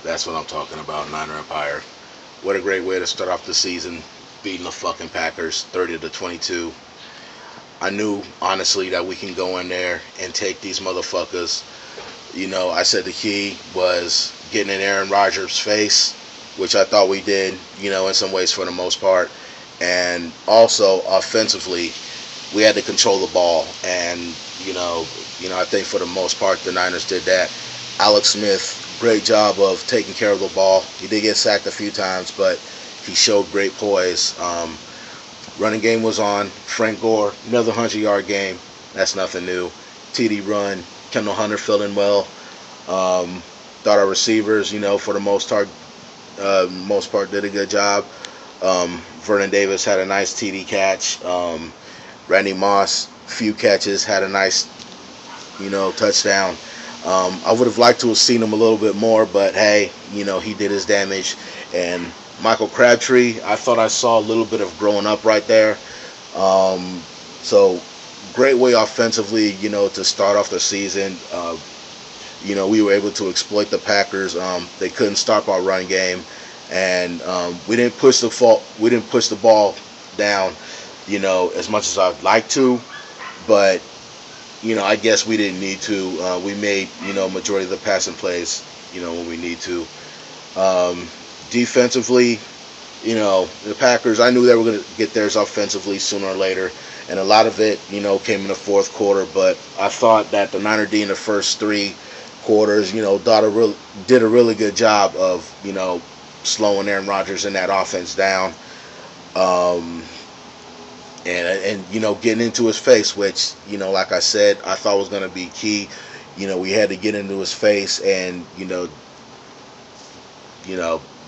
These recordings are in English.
That's what I'm talking about, Niner Empire. What a great way to start off the season, beating the fucking Packers 30-22. I knew honestly that we can go in there and take these motherfuckers. I said the key was getting in Aaron Rodgers' face, which I thought we did, in some ways for the most part. And also offensively, we had to control the ball. And, I think for the most part the Niners did that. Alex Smith, great job of taking care of the ball. He did get sacked a few times, but he showed great poise. Running game was on. Frank Gore, another 100-yard game. That's nothing new. TD run. Kendall Hunter filling well. Thought our receivers, for the most part, did a good job. Vernon Davis had a nice TD catch. Randy Moss, few catches, had a nice, touchdown. I would have liked to have seen him a little bit more, but hey, he did his damage. And Michael Crabtree, I thought I saw a little bit of growing up right there. So great way offensively, to start off the season. We were able to exploit the Packers. They couldn't stop our run game, and we didn't push the ball down, as much as I'd like to, but I guess we didn't need to. We made majority of the passing plays, when we need to. Defensively, the Packers, I knew they were going to get theirs offensively sooner or later, and a lot of it, came in the fourth quarter. But I thought that the Niner D in the first three quarters, did a really good job of, slowing Aaron Rodgers and that offense down, and getting into his face, which, like I said, I thought was going to be key. We had to get into his face and,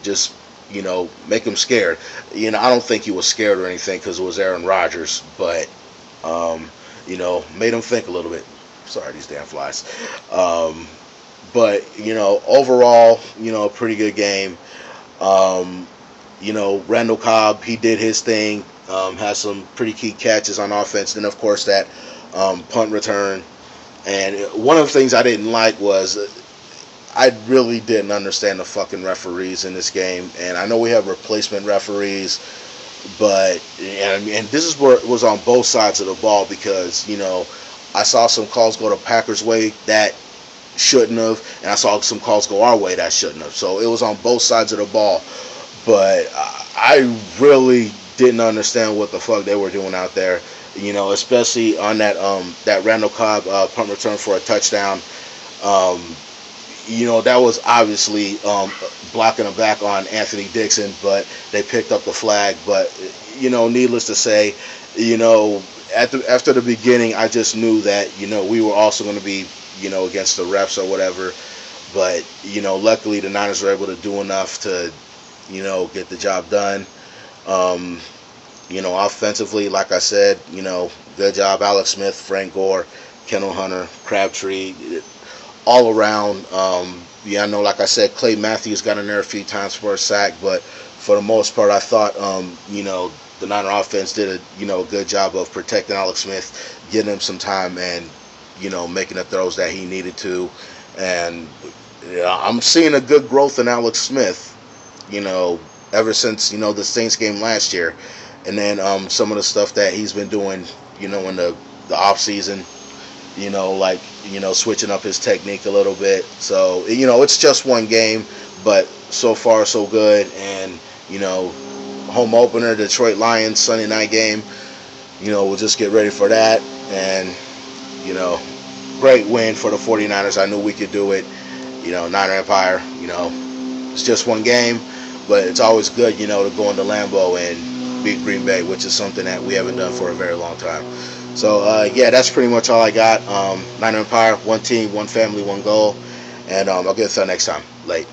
just, make him scared. I don't think he was scared or anything because it was Aaron Rodgers, but, made him think a little bit. Sorry, these damn flies. But, overall, a pretty good game. Randall Cobb, he did his thing, had some pretty key catches on offense. Then, of course, that punt return. And one of the things I didn't like was I really didn't understand the fucking referees in this game. And I know we have replacement referees, but and this is where it was on both sides of the ball because, I saw some calls go the Packers' way that shouldn't have, and I saw some calls go our way that shouldn't have. So it was on both sides of the ball. But I really didn't understand what the fuck they were doing out there, especially on that Randall Cobb punt return for a touchdown. That was obviously blocking a back on Anthony Dixon, but they picked up the flag. But, needless to say, after the beginning, I just knew that, we were also going to be, against the refs or whatever. But, luckily the Niners were able to do enough to, get the job done. Offensively, like I said, good job. Alex Smith, Frank Gore, Kendall Hunter, Crabtree, all around. I know, like I said, Clay Matthews got in there a few times for a sack, but for the most part, I thought, the Niner offense did a good job of protecting Alex Smith, getting him some time, and making the throws that he needed to. And I'm seeing a good growth in Alex Smith, ever since the Saints game last year, and then some of the stuff that he's been doing, in the off season, like switching up his technique a little bit. So it's just one game, but so far so good. And home opener, Detroit Lions Sunday night game. We'll just get ready for that. And great win for the 49ers. I knew we could do it. Niner Empire. It's just one game, but it's always good, to go into Lambeau and beat Green Bay, which is something that we haven't done for a very long time. So, that's pretty much all I got. Niner Empire, one team, one family, one goal. And I'll get to that next time. Late.